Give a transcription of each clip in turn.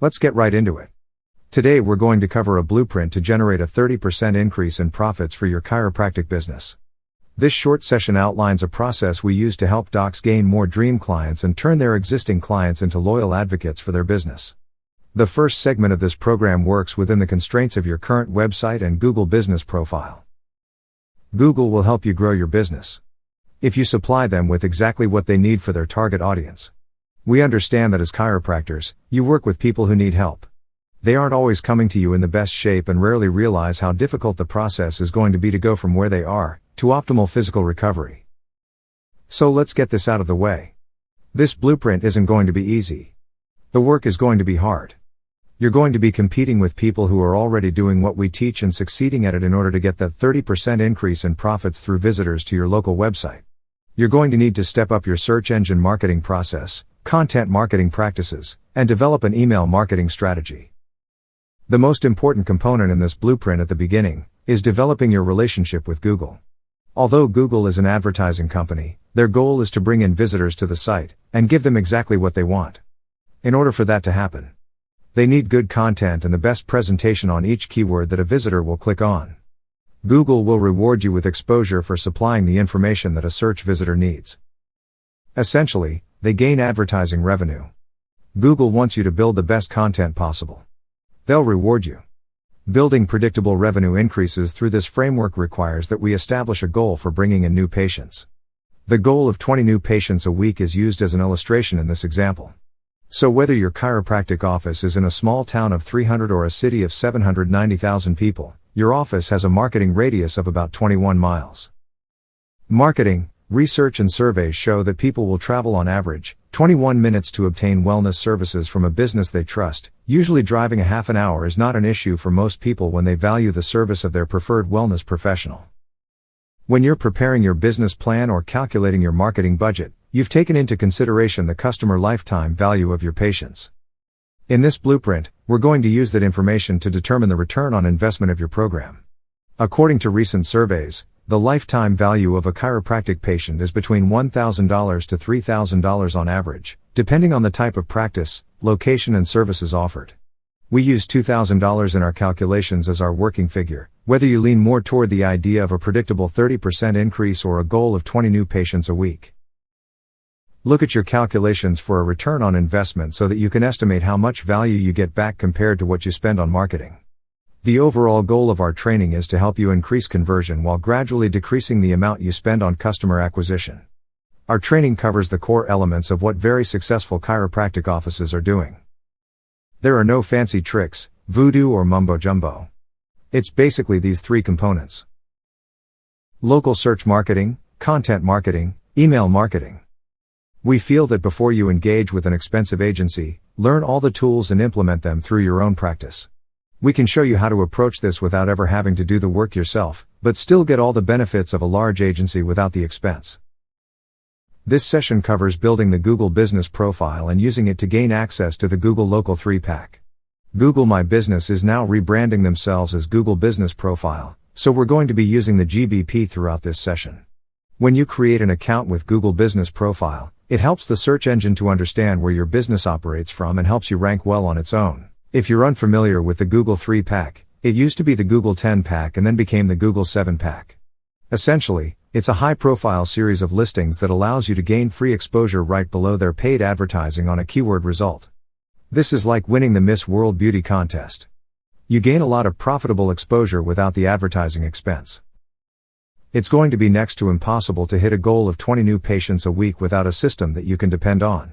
Let's get right into it. Today we're going to cover a blueprint to generate a 30% increase in profits for your chiropractic business. This short session outlines a process we use to help docs gain more dream clients and turn their existing clients into loyal advocates for their business. The first segment of this program works within the constraints of your current website and Google business profile. Google will help you grow your business if you supply them with exactly what they need for their target audience. We understand that as chiropractors, you work with people who need help. They aren't always coming to you in the best shape and rarely realize how difficult the process is going to be to go from where they are to optimal physical recovery. So let's get this out of the way. This blueprint isn't going to be easy. The work is going to be hard. You're going to be competing with people who are already doing what we teach and succeeding at it in order to get that 30% increase in profits through visitors to your local website. You're going to need to step up your search engine marketing process, content marketing practices, and develop an email marketing strategy. The most important component in this blueprint at the beginning is developing your relationship with Google. Although Google is an advertising company, their goal is to bring in visitors to the site and give them exactly what they want. In order for that to happen, they need good content and the best presentation on each keyword that a visitor will click on. Google will reward you with exposure for supplying the information that a search visitor needs. Essentially, they gain advertising revenue. Google wants you to build the best content possible. They'll reward you. Building predictable revenue increases through this framework requires that we establish a goal for bringing in new patients. The goal of 20 new patients a week is used as an illustration in this example. So whether your chiropractic office is in a small town of 300 or a city of 790,000 people, your office has a marketing radius of about 21 miles. Marketing, research and surveys show that people will travel on average 21 minutes to obtain wellness services from a business they trust. Usually driving a half an hour is not an issue for most people when they value the service of their preferred wellness professional. When you're preparing your business plan or calculating your marketing budget, you've taken into consideration the customer lifetime value of your patients. In this blueprint, we're going to use that information to determine the return on investment of your program. According to recent surveys, the lifetime value of a chiropractic patient is between $1,000 to $3,000 on average, depending on the type of practice, location and services offered. We use $2,000 in our calculations as our working figure, whether you lean more toward the idea of a predictable 30% increase or a goal of 20 new patients a week. Look at your calculations for a return on investment so that you can estimate how much value you get back compared to what you spend on marketing. The overall goal of our training is to help you increase conversion while gradually decreasing the amount you spend on customer acquisition. Our training covers the core elements of what very successful chiropractic offices are doing. There are no fancy tricks, voodoo or mumbo-jumbo. It's basically these three components: local search marketing, content marketing, email marketing. We feel that before you engage with an expensive agency, learn all the tools and implement them through your own practice. We can show you how to approach this without ever having to do the work yourself, but still get all the benefits of a large agency without the expense. This session covers building the Google business profile and using it to gain access to the Google Local 3-pack. Google My Business is now rebranding themselves as Google Business Profile, so we're going to be using the GBP throughout this session. When you create an account with Google Business Profile, it helps the search engine to understand where your business operates from and helps you rank well on its own. If you're unfamiliar with the Google 3-pack, it used to be the Google 10-pack and then became the Google 7-pack. Essentially, it's a high-profile series of listings that allows you to gain free exposure right below their paid advertising on a keyword result. This is like winning the Miss World Beauty contest. You gain a lot of profitable exposure without the advertising expense. It's going to be next to impossible to hit a goal of 20 new patients a week without a system that you can depend on.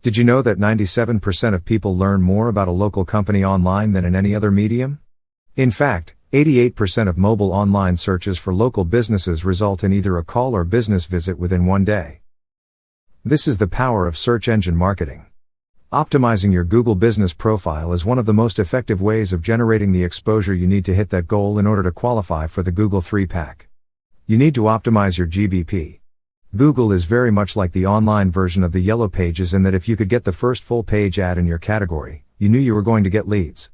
Did you know that 97% of people learn more about a local company online than in any other medium? In fact, 88% of mobile online searches for local businesses result in either a call or business visit within one day. This is the power of search engine marketing. Optimizing your Google business profile is one of the most effective ways of generating the exposure you need to hit that goal in order to qualify for the Google 3-pack. You need to optimize your GBP. Google is very much like the online version of the Yellow Pages in that if you could get the first full-page ad in your category, you knew you were going to get leads.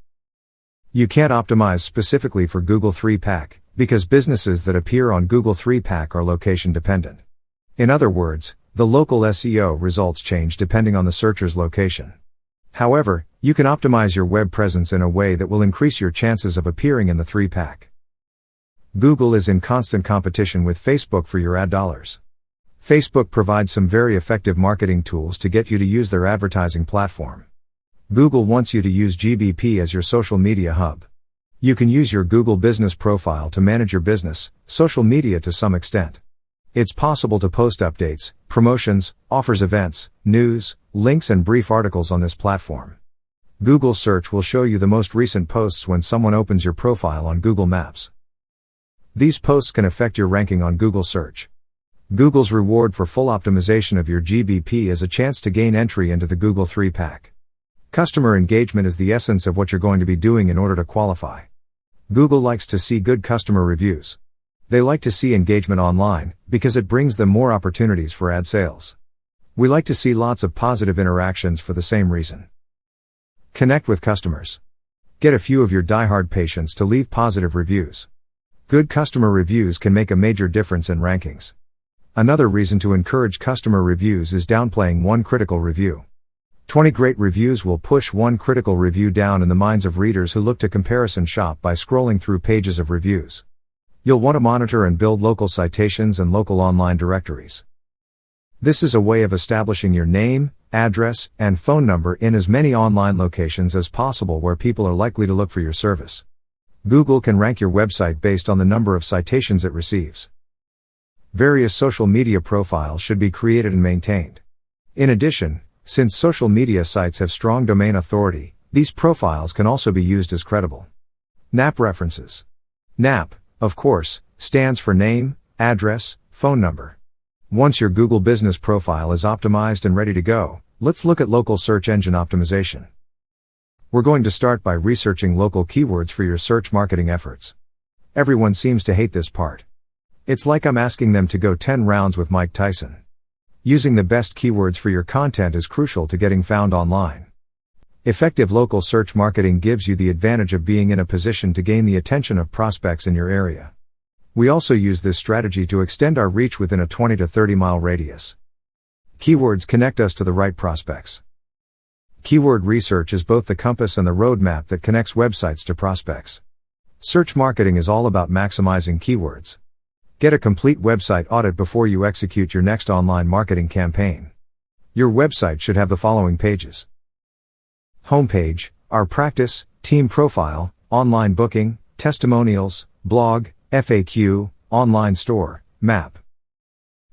You can't optimize specifically for Google 3-pack, because businesses that appear on Google 3-pack are location dependent. In other words, the local SEO results change depending on the searcher's location. However, you can optimize your web presence in a way that will increase your chances of appearing in the 3-pack. Google is in constant competition with Facebook for your ad dollars. Facebook provides some very effective marketing tools to get you to use their advertising platform. Google wants you to use GBP as your social media hub. You can use your Google business profile to manage your business, social media to some extent. It's possible to post updates, promotions, offers, events, news, links and brief articles on this platform. Google Search will show you the most recent posts when someone opens your profile on Google Maps. These posts can affect your ranking on Google Search. Google's reward for full optimization of your GBP is a chance to gain entry into the Google 3-pack. Customer engagement is the essence of what you're going to be doing in order to qualify. Google likes to see good customer reviews. They like to see engagement online, because it brings them more opportunities for ad sales. We like to see lots of positive interactions for the same reason. Connect with customers. Get a few of your diehard patients to leave positive reviews. Good customer reviews can make a major difference in rankings. Another reason to encourage customer reviews is downplaying one critical review. 20 great reviews will push one critical review down in the minds of readers who look to comparison shop by scrolling through pages of reviews. You'll want to monitor and build local citations and local online directories. This is a way of establishing your name, address, and phone number in as many online locations as possible where people are likely to look for your service. Google can rank your website based on the number of citations it receives. Various social media profiles should be created and maintained. In addition, since social media sites have strong domain authority, these profiles can also be used as credible. NAP references. NAP, of course, stands for name, address, phone number. Once your Google business profile is optimized and ready to go, let's look at local search engine optimization. We're going to start by researching local keywords for your search marketing efforts. Everyone seems to hate this part. It's like I'm asking them to go 10 rounds with Mike Tyson. Using the best keywords for your content is crucial to getting found online. Effective local search marketing gives you the advantage of being in a position to gain the attention of prospects in your area. We also use this strategy to extend our reach within a 20 to 30 mile radius. Keywords connect us to the right prospects. Keyword research is both the compass and the roadmap that connects websites to prospects. Search marketing is all about maximizing keywords. Get a complete website audit before you execute your next online marketing campaign. Your website should have the following pages. Homepage, our practice, team profile, online booking, testimonials, blog, FAQ, online store, map.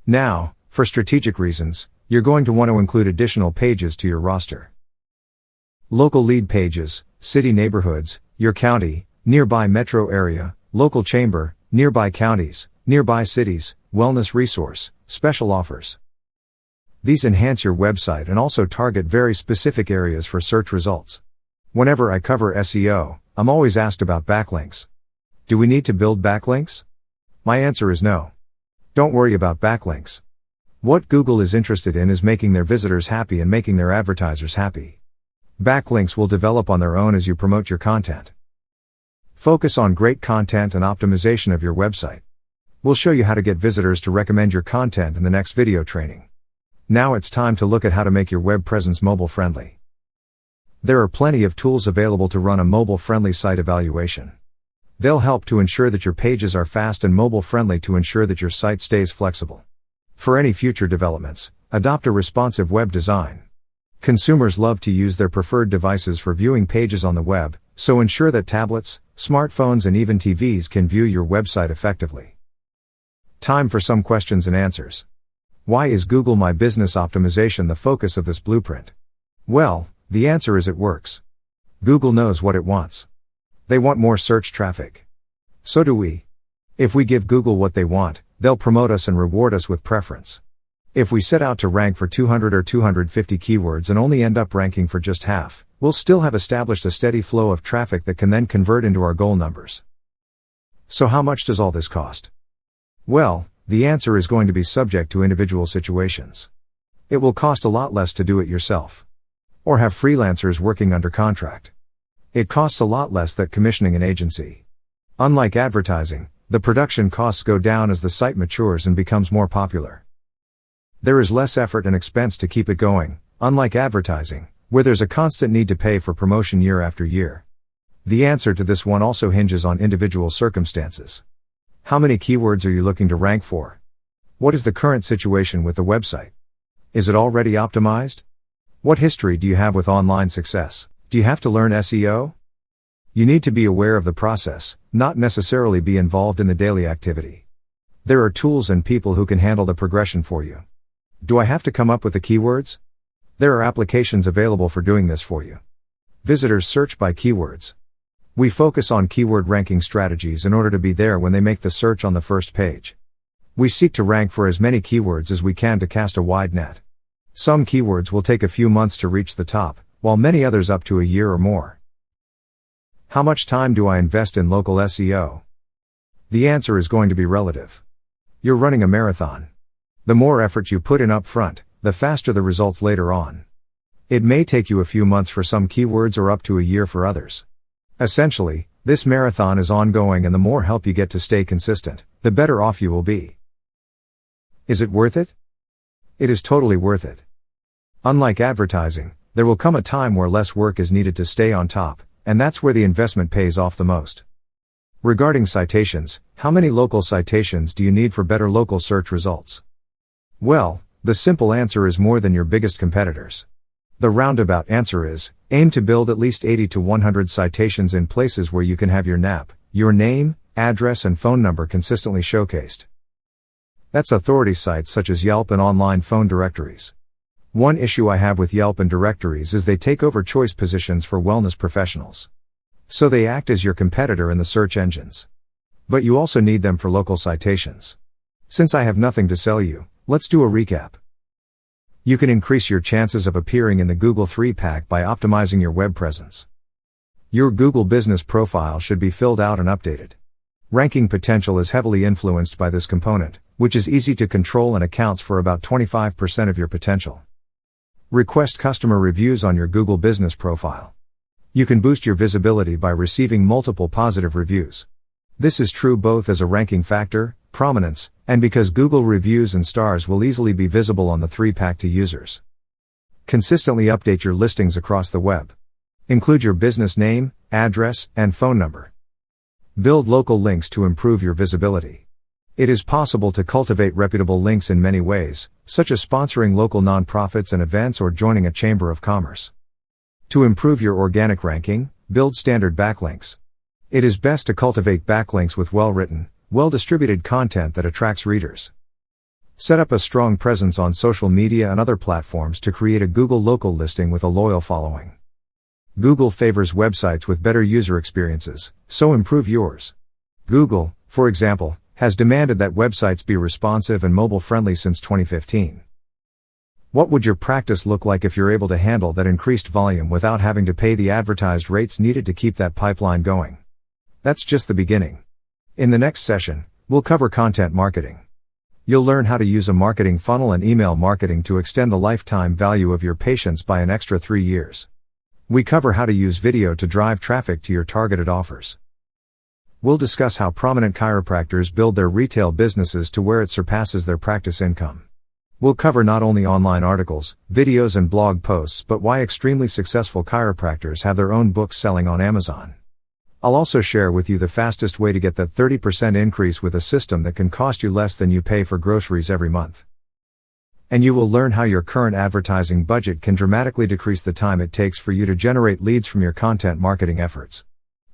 Now, for strategic reasons, you're going to want to include additional pages to your roster. Local lead pages, city neighborhoods, your county, nearby metro area, local chamber, nearby counties, nearby cities, wellness resource, special offers. These enhance your website and also target very specific areas for search results. Whenever I cover SEO, I'm always asked about backlinks. Do we need to build backlinks? My answer is no. Don't worry about backlinks. What Google is interested in is making their visitors happy and making their advertisers happy. Backlinks will develop on their own as you promote your content. Focus on great content and optimization of your website. We'll show you how to get visitors to recommend your content in the next video training. Now it's time to look at how to make your web presence mobile friendly. There are plenty of tools available to run a mobile friendly site evaluation. They'll help to ensure that your pages are fast and mobile friendly to ensure that your site stays flexible. For any future developments, adopt a responsive web design. Consumers love to use their preferred devices for viewing pages on the web, so ensure that tablets, smartphones and even TVs can view your website effectively. Time for some questions and answers. Why is Google My Business optimization the focus of this blueprint? Well, the answer is it works. Google knows what it wants. They want more search traffic. So do we. If we give Google what they want, they'll promote us and reward us with preference. If we set out to rank for 200 or 250 keywords and only end up ranking for just half, we'll still have established a steady flow of traffic that can then convert into our goal numbers. So how much does all this cost? Well, the answer is going to be subject to individual situations. It will cost a lot less to do it yourself. Or have freelancers working under contract. It costs a lot less than commissioning an agency. Unlike advertising, the production costs go down as the site matures and becomes more popular. There is less effort and expense to keep it going. Unlike advertising, where there's a constant need to pay for promotion year after year? The answer to this one also hinges on individual circumstances. How many keywords are you looking to rank for? What is the current situation with the website? Is it already optimized? What history do you have with online success? Do you have to learn SEO? You need to be aware of the process, not necessarily be involved in the daily activity. There are tools and people who can handle the progression for you. Do I have to come up with the keywords? There are applications available for doing this for you. Visitors search by keywords. We focus on keyword ranking strategies in order to be there when they make the search on the first page. We seek to rank for as many keywords as we can to cast a wide net. Some keywords will take a few months to reach the top, while many others up to a year or more. How much time do I invest in local SEO? The answer is going to be relative. You're running a marathon. The more effort you put in up front, the faster the results later on. It may take you a few months for some keywords or up to a year for others. Essentially, this marathon is ongoing, and the more help you get to stay consistent, the better off you will be. Is it worth it? It is totally worth it. Unlike advertising, there will come a time where less work is needed to stay on top, and that's where the investment pays off the most. Regarding citations, how many local citations do you need for better local search results? Well, the simple answer is more than your biggest competitors. The roundabout answer is, aim to build at least 80 to 100 citations in places where you can have your NAP, your name, address and phone number consistently showcased. That's authority sites such as Yelp and online phone directories. One issue I have with Yelp and directories is they take over choice positions for wellness professionals. So they act as your competitor in the search engines. But you also need them for local citations. Since I have nothing to sell you, let's do a recap. You can increase your chances of appearing in the Google 3-pack by optimizing your web presence. Your Google business profile should be filled out and updated. Ranking potential is heavily influenced by this component, which is easy to control and accounts for about 25% of your potential. Request customer reviews on your Google business profile. You can boost your visibility by receiving multiple positive reviews. This is true both as a ranking factor, prominence, and because Google reviews and stars will easily be visible on the 3-pack to users. Consistently update your listings across the web. Include your business name, address, and phone number. Build local links to improve your visibility. It is possible to cultivate reputable links in many ways, such as sponsoring local nonprofits and events or joining a chamber of commerce. To improve your organic ranking, build standard backlinks. It is best to cultivate backlinks with well-written, well-distributed content that attracts readers. Set up a strong presence on social media and other platforms to create a Google local listing with a loyal following. Google favors websites with better user experiences, so improve yours. Google, for example, has demanded that websites be responsive and mobile-friendly since 2015. What would your practice look like if you're able to handle that increased volume without having to pay the advertised rates needed to keep that pipeline going? That's just the beginning. In the next session, we'll cover content marketing. You'll learn how to use a marketing funnel and email marketing to extend the lifetime value of your patients by an extra 3 years. We cover how to use video to drive traffic to your targeted offers. We'll discuss how prominent chiropractors build their retail businesses to where it surpasses their practice income. We'll cover not only online articles, videos and blog posts, but why extremely successful chiropractors have their own books selling on Amazon. I'll also share with you the fastest way to get that 30% increase with a system that can cost you less than you pay for groceries every month. And you will learn how your current advertising budget can dramatically decrease the time it takes for you to generate leads from your content marketing efforts.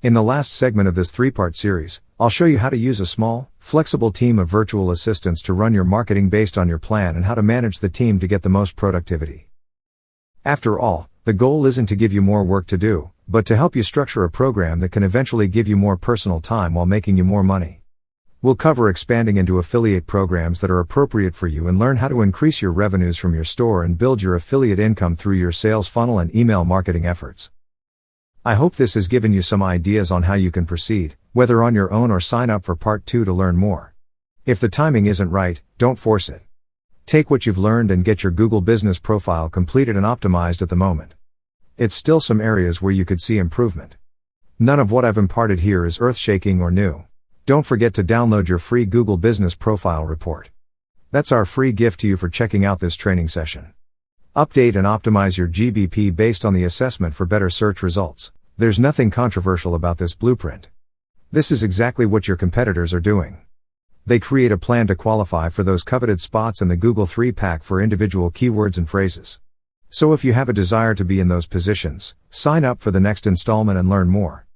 In the last segment of this 3-part series, I'll show you how to use a small, flexible team of virtual assistants to run your marketing based on your plan and how to manage the team to get the most productivity. After all, the goal isn't to give you more work to do, but to help you structure a program that can eventually give you more personal time while making you more money. We'll cover expanding into affiliate programs that are appropriate for you and learn how to increase your revenues from your store and build your affiliate income through your sales funnel and email marketing efforts. I hope this has given you some ideas on how you can proceed, whether on your own or sign up for part 2 to learn more. If the timing isn't right, don't force it. Take what you've learned and get your Google business profile completed and optimized at the moment. It's still some areas where you could see improvement. None of what I've imparted here is earth-shaking or new. Don't forget to download your free Google Business Profile report. That's our free gift to you for checking out this training session. Update and optimize your GBP based on the assessment for better search results. There's nothing controversial about this blueprint. This is exactly what your competitors are doing. They create a plan to qualify for those coveted spots in the Google 3-pack for individual keywords and phrases. So if you have a desire to be in those positions, sign up for the next installment and learn more.